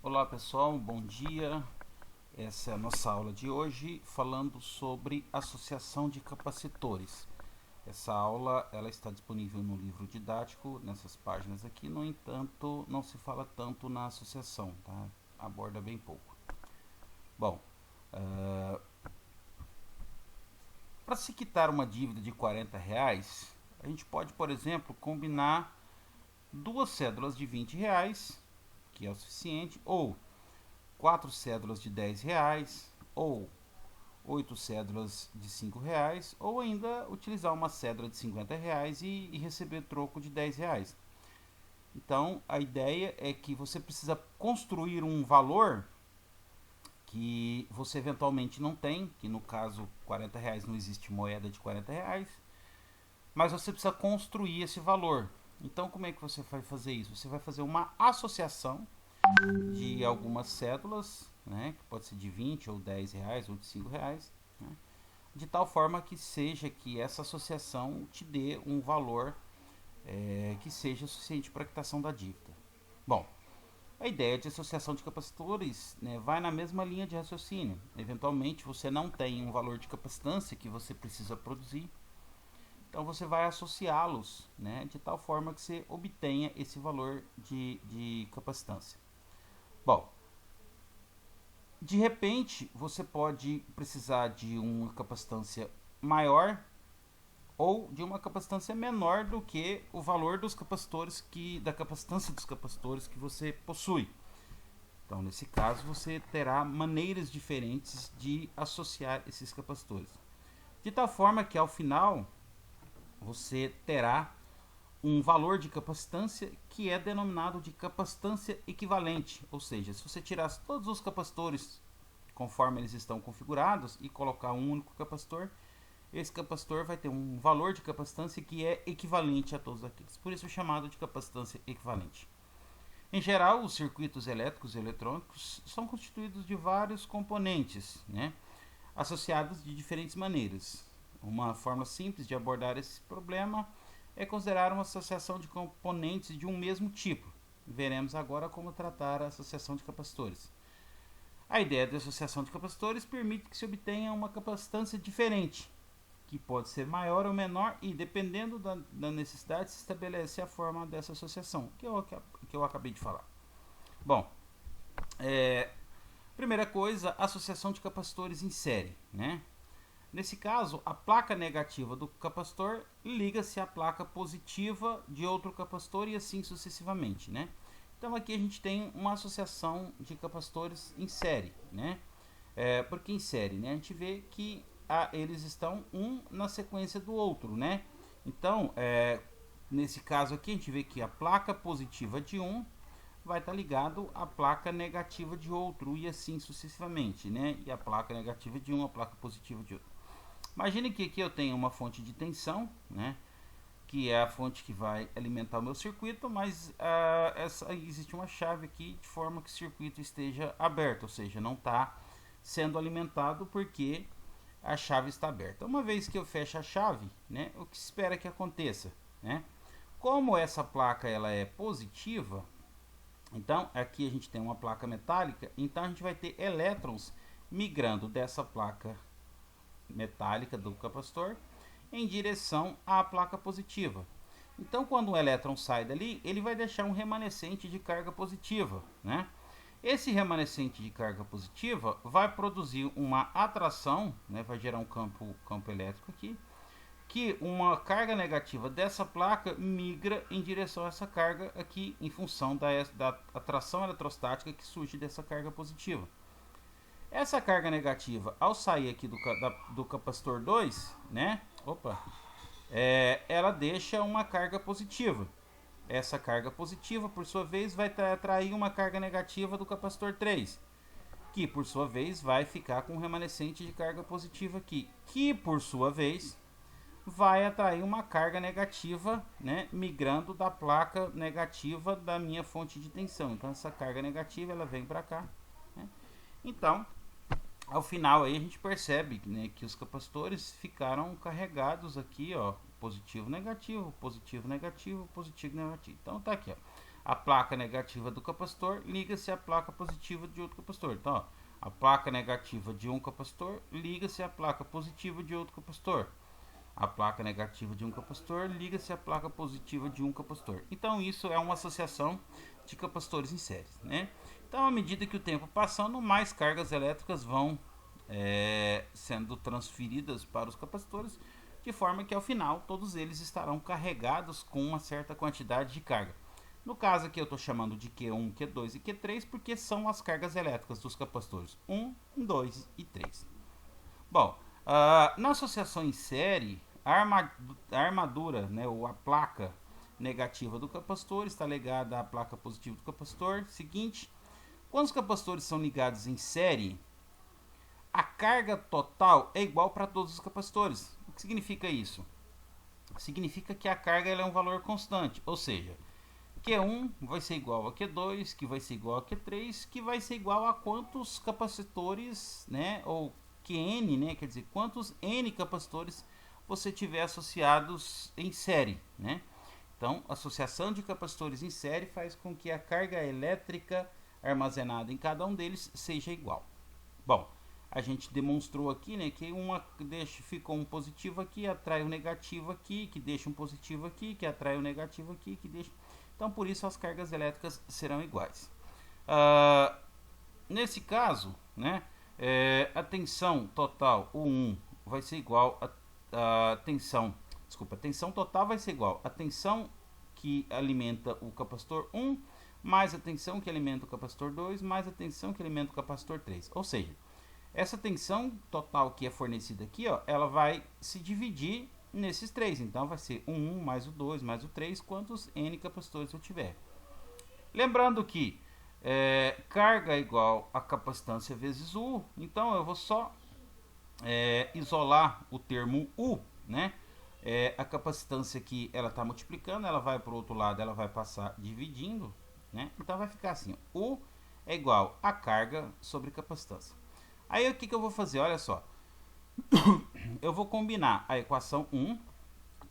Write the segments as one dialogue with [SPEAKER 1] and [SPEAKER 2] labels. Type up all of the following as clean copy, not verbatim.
[SPEAKER 1] Olá pessoal, bom dia. Essa é a nossa aula de hoje falando sobre associação de capacitores. Essa aula ela está disponível no livro didático, nessas páginas aqui, no entanto não se fala tanto na associação, tá? Aborda bem pouco. Bom, para se quitar uma dívida de R$ 40, a gente pode, por exemplo, combinar duas cédulas de R$ 20, que é o suficiente, ou 4 cédulas de R$ 10, ou 8 cédulas de R$ 5, ou ainda utilizar uma cédula de R$ 50 e receber troco de R$ 10. Então a ideia é que você precisa construir um valor que você eventualmente não tem, que no caso R$ 40 não existe moeda de R$ 40, mas você precisa construir esse valor. Então como é que você vai fazer isso? Você vai fazer uma associação de algumas cédulas, né, que pode ser de R$ 20 ou R$ 10 ou de R$ 5, né, de tal forma que seja que essa associação te dê um valor que seja suficiente para a quitação da dívida. Bom, a ideia de associação de capacitores, né, vai na mesma linha de raciocínio. Eventualmente você não tem um valor de capacitância que você precisa produzir, então você vai associá-los, né, de tal forma que você obtenha esse valor de capacitância. Bom, de repente você pode precisar de uma capacitância maior ou de uma capacitância menor do que o valor dos capacitores da capacitância dos capacitores que você possui. Então, nesse caso, você terá maneiras diferentes de associar esses capacitores. De tal forma que ao final você terá um valor de capacitância que é denominado de capacitância equivalente, ou seja, se você tirasse todos os capacitores conforme eles estão configurados e colocar um único capacitor, esse capacitor vai ter um valor de capacitância que é equivalente a todos aqueles, por isso é chamado de capacitância equivalente. Em geral, os circuitos elétricos e eletrônicos são constituídos de vários componentes, né, associados de diferentes maneiras. Uma forma simples de abordar esse problema é considerar uma associação de componentes de um mesmo tipo. Veremos agora como tratar a associação de capacitores. A ideia de associação de capacitores permite que se obtenha uma capacitância diferente, que pode ser maior ou menor, e dependendo da necessidade se estabelece a forma dessa associação, que eu acabei de falar. Bom, primeira coisa, associação de capacitores em série, né? Nesse caso, a placa negativa do capacitor liga-se à placa positiva de outro capacitor e assim sucessivamente, né? Então aqui a gente tem uma associação de capacitores em série, né? Porque em série, né, a gente vê que eles estão um na sequência do outro, né? Então, nesse caso aqui a gente vê que a placa positiva de um vai estar ligado à placa negativa de outro e assim sucessivamente, né? E a placa negativa de um, a placa positiva de outro. Imagine que aqui eu tenho uma fonte de tensão, né, que é a fonte que vai alimentar o meu circuito, mas existe uma chave aqui de forma que o circuito esteja aberto, ou seja, não está sendo alimentado porque a chave está aberta. Uma vez que eu fecho a chave, né, o que se espera que aconteça, né? Como essa placa ela é positiva, então aqui a gente tem uma placa metálica, então a gente vai ter elétrons migrando dessa placa metálica do capacitor em direção à placa positiva. Então, quando um elétron sai dali, ele vai deixar um remanescente de carga positiva, né? Esse remanescente de carga positiva vai produzir uma atração, né? Vai gerar um campo elétrico aqui, que uma carga negativa dessa placa migra em direção a essa carga aqui, em função da atração eletrostática que surge dessa carga positiva. Essa carga negativa, ao sair aqui do capacitor 2, né? Ela deixa uma carga positiva. Essa carga positiva, por sua vez, vai atrair uma carga negativa do capacitor 3, que por sua vez vai ficar com um remanescente de carga positiva aqui, que por sua vez vai atrair uma carga negativa, né, migrando da placa negativa da minha fonte de tensão. Então essa carga negativa ela vem para cá, né? Então ao final aí a gente percebe, né, que os capacitores ficaram carregados aqui, ó, positivo, negativo, positivo, negativo, positivo, negativo. Então tá aqui, ó. a placa negativa do capacitor, liga-se à placa positiva de outro capacitor. Então, ó, a placa negativa de um capacitor, liga-se à placa positiva de outro capacitor. A placa negativa de um capacitor, liga-se à placa positiva de um capacitor. Então, isso é uma associação de capacitores em série, né? Então, à medida que o tempo passando, mais cargas elétricas vão sendo transferidas para os capacitores, de forma que ao final todos eles estarão carregados com uma certa quantidade de carga. No caso aqui eu estou chamando de Q1, Q2 e Q3 porque são as cargas elétricas dos capacitores 1, 2 e 3. Bom, na associação em série, a armadura, né, ou a placa negativa do capacitor está ligada à placa positiva do capacitor. Seguinte, quando os capacitores são ligados em série, a carga total é igual para todos os capacitores. O que significa isso? Significa que a carga ela é um valor constante, ou seja, Q1 vai ser igual a Q2, que vai ser igual a Q3, que vai ser igual a quantos capacitores, né, ou Qn, né, quer dizer, quantos N capacitores você tiver associados em série, né? Então, a associação de capacitores em série faz com que a carga elétrica armazenada em cada um deles seja igual. Bom, a gente demonstrou aqui, né, que ficou um positivo aqui, atrai um negativo aqui, que deixa um positivo aqui, que atrai um negativo aqui, que deixa... Então, por isso as cargas elétricas serão iguais. Nesse caso, né, a tensão total, U1, vai ser igual a tensão total vai ser igual a tensão que alimenta o capacitor 1, mais a tensão que alimenta o capacitor 2, mais a tensão que alimenta o capacitor 3. Ou seja, essa tensão total que é fornecida aqui, ó, ela vai se dividir nesses três. Então, vai ser o 1 mais o 2 mais o 3, quantos N capacitores eu tiver. Lembrando que carga é igual a capacitância vezes U. Então, eu vou só isolar o termo U, né? A capacitância aqui, ela está multiplicando, ela vai para o outro lado, ela vai passar dividindo, né? Então, vai ficar assim, ó, U é igual a carga sobre capacitância. Aí o que eu vou fazer? Olha só. Eu vou combinar a equação 1,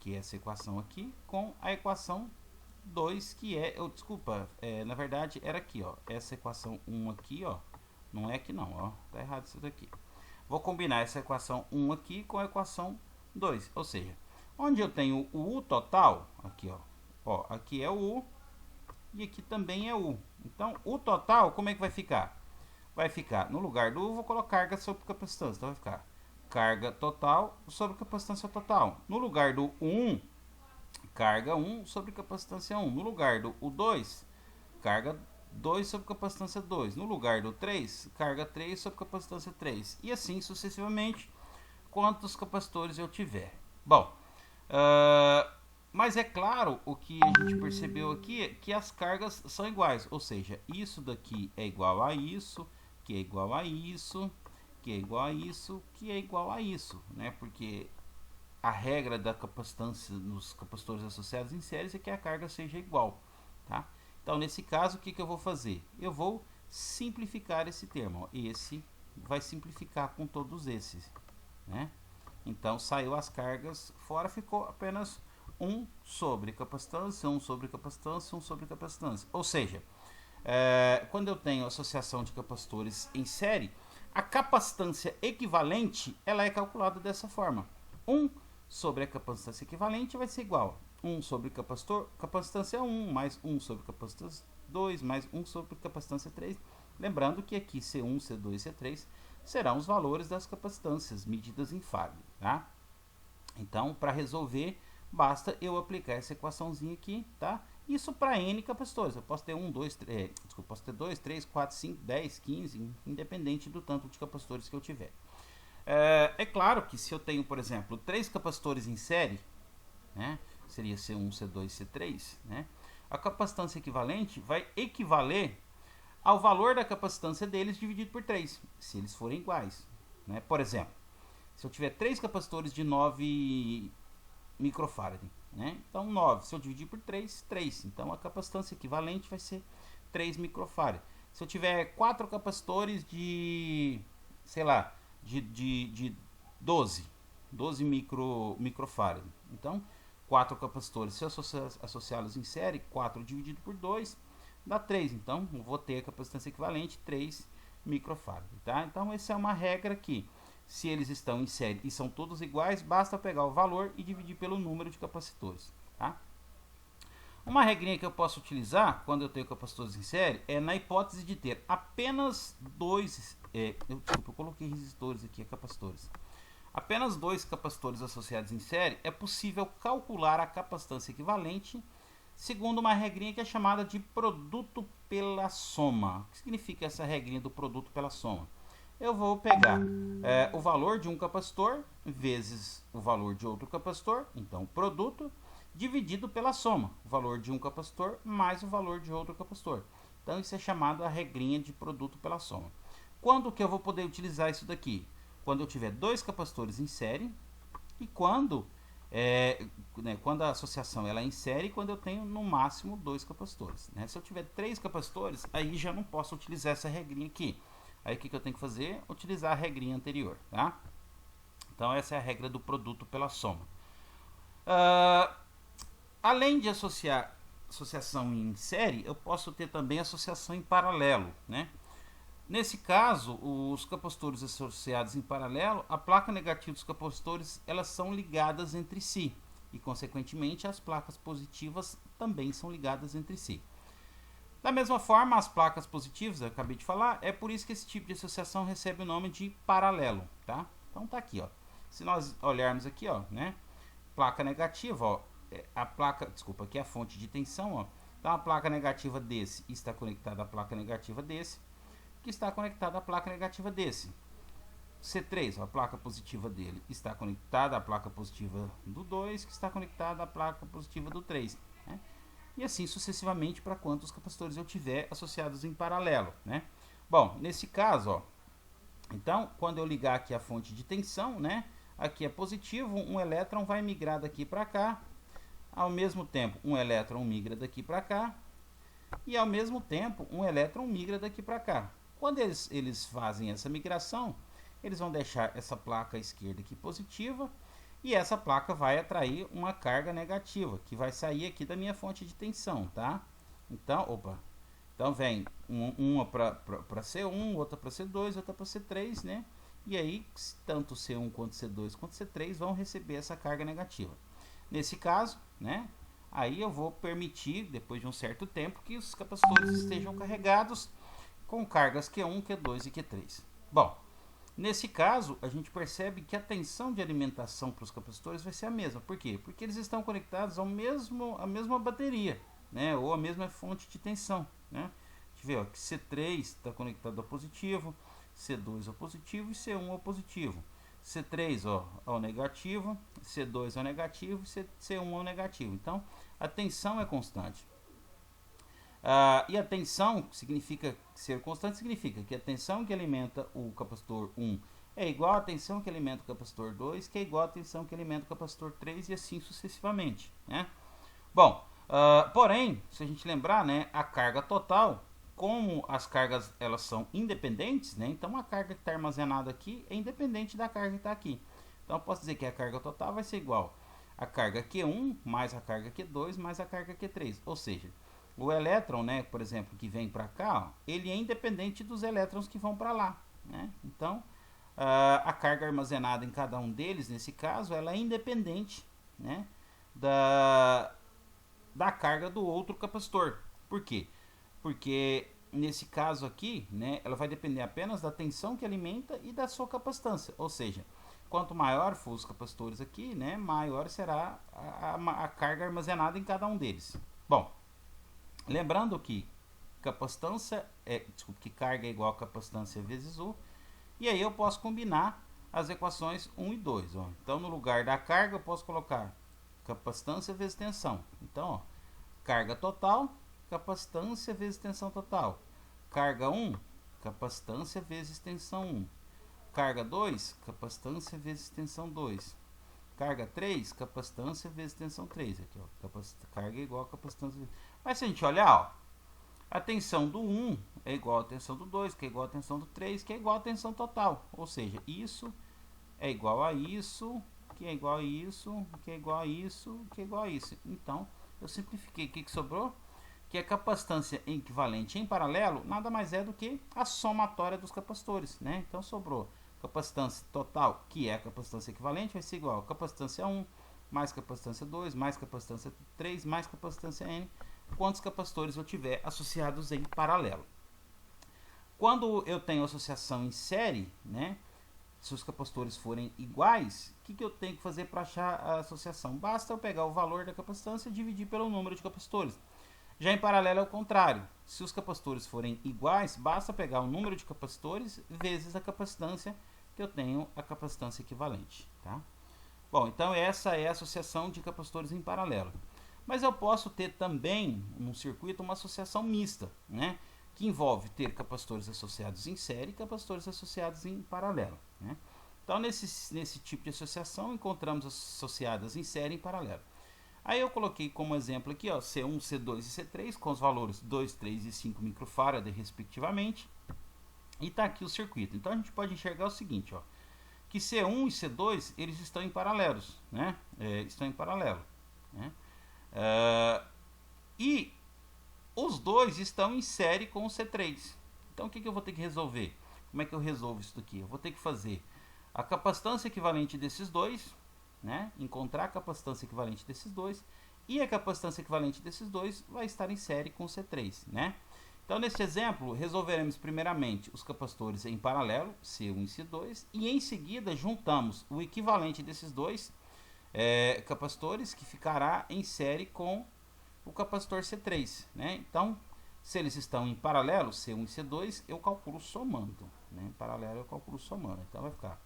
[SPEAKER 1] que é essa equação aqui, com a equação 2, que na verdade era aqui, ó. Essa equação 1 aqui, ó. Não é aqui não, ó. Tá errado isso daqui. Vou combinar essa equação 1 aqui com a equação 2. Ou seja, onde eu tenho o U total, aqui, ó. Aqui é o U e aqui também é U. Então, o total, como é que vai ficar? Vai ficar, no lugar do U, vou colocar carga sobre capacitância. Então, vai ficar carga total sobre capacitância total. No lugar do 1, carga 1 sobre capacitância 1. No lugar do U2, carga 2 sobre capacitância 2. No lugar do 3, carga 3 sobre capacitância 3. E assim sucessivamente, quantos capacitores eu tiver. Bom, mas é claro, o que a gente percebeu aqui é que as cargas são iguais. Ou seja, isso daqui é igual a isso, que é igual a isso, que é igual a isso, que é igual a isso, né? Porque a regra da capacitância nos capacitores associados em séries é que a carga seja igual, tá? Então, nesse caso, o que eu vou fazer? Eu vou simplificar esse termo, ó. Esse vai simplificar com todos esses, né? Então, saiu as cargas fora, ficou apenas 1 sobre capacitância, 1 sobre capacitância, 1 sobre capacitância. Ou seja, quando eu tenho associação de capacitores em série, a capacitância equivalente ela é calculada dessa forma. 1 sobre a capacitância equivalente vai ser igual a 1 sobre capacitância 1, mais 1 sobre capacitância 2, mais 1 sobre capacitância 3. Lembrando que aqui C1, C2 e C3 serão os valores das capacitâncias medidas em Faraday, tá? Então, para resolver, basta eu aplicar essa equaçãozinha aqui, tá? Isso para N capacitores. Eu posso ter 2, 3, 4, 5, 10, 15, independente do tanto de capacitores que eu tiver. É claro que se eu tenho, por exemplo, 3 capacitores em série, né? Seria C1, C2, C3, né? A capacitância equivalente vai equivaler ao valor da capacitância deles dividido por 3, se eles forem iguais, né? Por exemplo, se eu tiver 3 capacitores de 9 microfarad, né? Então 9, se eu dividir por 3, 3. Então a capacitância equivalente vai ser 3 microfarad. Se eu tiver 4 capacitores de, sei lá, de 12 microfarad. Então, 4 capacitores, se eu associá-los em série, 4 dividido por 2 dá 3. Então, eu vou ter a capacitância equivalente 3 microfarad, tá? Então, essa é uma regra que, se eles estão em série e são todos iguais, basta pegar o valor e dividir pelo número de capacitores, tá? Uma regrinha que eu posso utilizar quando eu tenho capacitores em série é na hipótese de ter apenas dois... desculpa, eu coloquei resistores aqui, capacitores. Apenas dois capacitores associados em série, é possível calcular a capacitância equivalente segundo uma regrinha que é chamada de produto pela soma. O que significa essa regrinha do produto pela soma? Eu vou pegar o valor de um capacitor vezes o valor de outro capacitor, então produto, dividido pela soma, o valor de um capacitor mais o valor de outro capacitor. Então isso é chamado a regrinha de produto pela soma. Quando que eu vou poder utilizar isso daqui? Quando eu tiver dois capacitores em série e quando a associação ela é em série, quando eu tenho no máximo dois capacitores, né? Se eu tiver três capacitores, aí já não posso utilizar essa regrinha aqui. Aí o que eu tenho que fazer? Utilizar a regrinha anterior, tá? Então essa é a regra do produto pela soma. Além de associação em série, eu posso ter também associação em paralelo, né? Nesse caso, os capacitores associados em paralelo, a placa negativa dos capacitores, elas são ligadas entre si. E, consequentemente, as placas positivas também são ligadas entre si. Da mesma forma, as placas positivas, eu acabei de falar, é por isso que esse tipo de associação recebe o nome de paralelo, tá? Então tá aqui, ó. Se nós olharmos aqui, ó, né? Placa negativa, ó, aqui é a fonte de tensão, ó. Então a placa negativa desse está conectada à placa negativa desse, que está conectada à placa negativa desse. C3, ó, a placa positiva dele está conectada à placa positiva do 2, que está conectada à placa positiva do 3, né? E assim sucessivamente para quantos capacitores eu tiver associados em paralelo, né? Bom, nesse caso, ó, então, quando eu ligar aqui a fonte de tensão, né? Aqui é positivo, um elétron vai migrar daqui para cá, ao mesmo tempo um elétron migra daqui para cá, e ao mesmo tempo um elétron migra daqui para cá. Quando eles fazem essa migração, eles vão deixar essa placa esquerda aqui positiva, e essa placa vai atrair uma carga negativa, que vai sair aqui da minha fonte de tensão, tá? Então vem uma para C1, outra para C2, outra para C3, né? E aí, tanto C1 quanto C2 quanto C3 vão receber essa carga negativa. Nesse caso, né? Aí eu vou permitir, depois de um certo tempo, que os capacitores estejam carregados com cargas Q1, Q2 e Q3. Bom, nesse caso, a gente percebe que a tensão de alimentação para os capacitores vai ser a mesma. Por quê? Porque eles estão conectados à mesma bateria, né? Ou à mesma fonte de tensão, né? A gente vê, ó, que C3 está conectado ao positivo, C2 ao positivo e C1 ao positivo. C3 ó, ao negativo, C2 ao negativo, C1 ao negativo. Então, a tensão é constante. E a tensão significa ser constante, significa que a tensão que alimenta o capacitor 1 é igual à tensão que alimenta o capacitor 2, que é igual à tensão que alimenta o capacitor 3 e assim sucessivamente, né? Bom, porém, se a gente lembrar, né, a carga total, como as cargas elas são independentes, né, então a carga que está armazenada aqui é independente da carga que está aqui. Então eu posso dizer que a carga total vai ser igual a carga Q1 mais a carga Q2 mais a carga Q3. Ou seja, o elétron, né, por exemplo, que vem para cá, ó, ele é independente dos elétrons que vão para lá, né? Então a carga armazenada em cada um deles, nesse caso, ela é independente, né, da carga do outro capacitor. Por quê? Porque nesse caso aqui, né, ela vai depender apenas da tensão que alimenta e da sua capacitância. Ou seja, quanto maior for os capacitores aqui, né, maior será a carga armazenada em cada um deles. Bom, lembrando que que carga é igual a capacitância vezes U, e aí eu posso combinar as equações 1 e 2. Ó. Então, no lugar da carga, eu posso colocar capacitância vezes tensão. Então, ó, carga total, capacitância vezes tensão total. Carga 1, capacitância vezes tensão 1. Carga 2, capacitância vezes tensão 2. Carga 3, capacitância vezes tensão 3. Aqui, ó, carga é igual a capacitância. Mas se a gente olhar, ó, a tensão do 1 é igual a tensão do 2, que é igual a tensão do 3, que é igual a tensão total. Ou seja, isso é igual a isso, que é igual a isso, que é igual a isso, que é igual a isso. Então, eu simplifiquei. O que sobrou? que a capacitância equivalente em paralelo nada mais é do que a somatória dos capacitores, né? Então sobrou capacitância total, que é a capacitância equivalente, vai ser igual a capacitância 1 mais capacitância 2 mais capacitância 3 mais capacitância N, quantos capacitores eu tiver associados em paralelo. Quando eu tenho associação em série, né, se os capacitores forem iguais, o que eu tenho que fazer para achar a associação? Basta eu pegar o valor da capacitância e dividir pelo número de capacitores. Já em paralelo é o contrário. Se os capacitores forem iguais, basta pegar o número de capacitores vezes a capacitância, que eu tenho a capacitância equivalente. Tá? Bom, então essa é a associação de capacitores em paralelo. Mas eu posso ter também, num circuito, uma associação mista, né? Que envolve ter capacitores associados em série e capacitores associados em paralelo. Né? Então, nesse tipo de associação, encontramos associadas em série e em paralelo. Aí eu coloquei como exemplo aqui, ó, C1, C2 e C3, com os valores 2, 3 e 5 microfarad, respectivamente. E está aqui o circuito. Então, a gente pode enxergar o seguinte, ó, que C1 e C2, eles estão em paralelos, né? Estão em paralelo. Né? E os dois estão em série com o C3. Então, o que eu vou ter que resolver? Como é que eu resolvo isso daqui? Eu vou ter que fazer a capacitância equivalente desses dois, né? Encontrar a capacitância equivalente desses dois, e a capacitância equivalente desses dois vai estar em série com o C3, né? Então, neste exemplo, resolveremos primeiramente os capacitores em paralelo, C1 e C2, e em seguida juntamos o equivalente desses dois capacitores, que ficará em série com o capacitor C3, né? Então, se eles estão em paralelo, C1 e C2, eu calculo somando, né? Em paralelo eu calculo somando, então vai ficar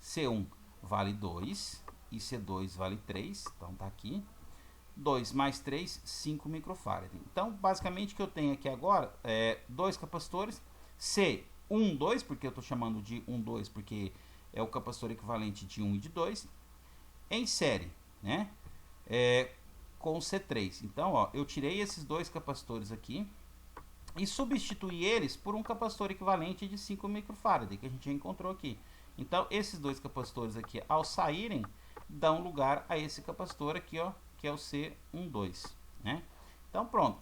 [SPEAKER 1] C1 vale 2 e C2 vale 3, então tá aqui, 2 mais 3, 5 microfarad. Então, basicamente, o que eu tenho aqui agora é dois capacitores, C1, 2, porque eu estou chamando de 1, 2, porque é o capacitor equivalente de 1 e de 2, em série, né? Com C3. Então, ó, eu tirei esses dois capacitores aqui e substituí eles por um capacitor equivalente de 5 microfarad, que a gente já encontrou aqui. Então, esses dois capacitores aqui, ao saírem, dão lugar a esse capacitor aqui, ó, que é o C12, né? Então, pronto.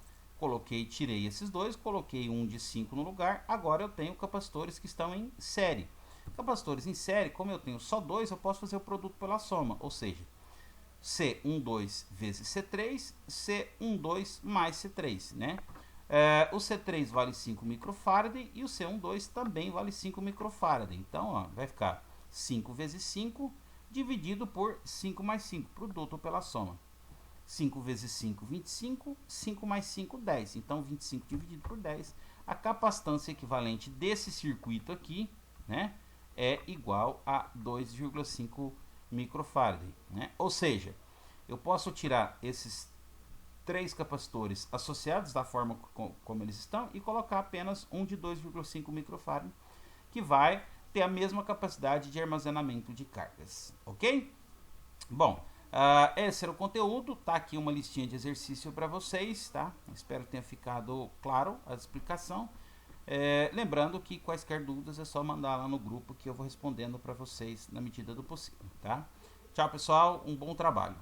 [SPEAKER 1] Tirei esses dois, coloquei um de 5 no lugar. Agora eu tenho capacitores que estão em série. Capacitores em série, como eu tenho só dois, eu posso fazer o produto pela soma, ou seja, C12 vezes C3, C12 mais C3, né? O C3 vale 5 microfarad e o C12 também vale 5 microfarad. Então, ó, vai ficar 5 vezes 5 dividido por 5 mais 5, produto pela soma. 5 vezes 5, 25, 5 mais 5, 10. Então, 25 dividido por 10, a capacitância equivalente desse circuito aqui, né, é igual a 2,5 microfarad, né? Ou seja, eu posso tirar esses três capacitores associados da forma como eles estão e colocar apenas um de 2,5 microfarad, que vai ter a mesma capacidade de armazenamento de cargas, ok? Bom, esse era o conteúdo, tá aqui uma listinha de exercício para vocês, tá? Espero que tenha ficado claro a explicação. Lembrando que quaisquer dúvidas é só mandar lá no grupo que eu vou respondendo para vocês na medida do possível, tá? Tchau, pessoal, um bom trabalho.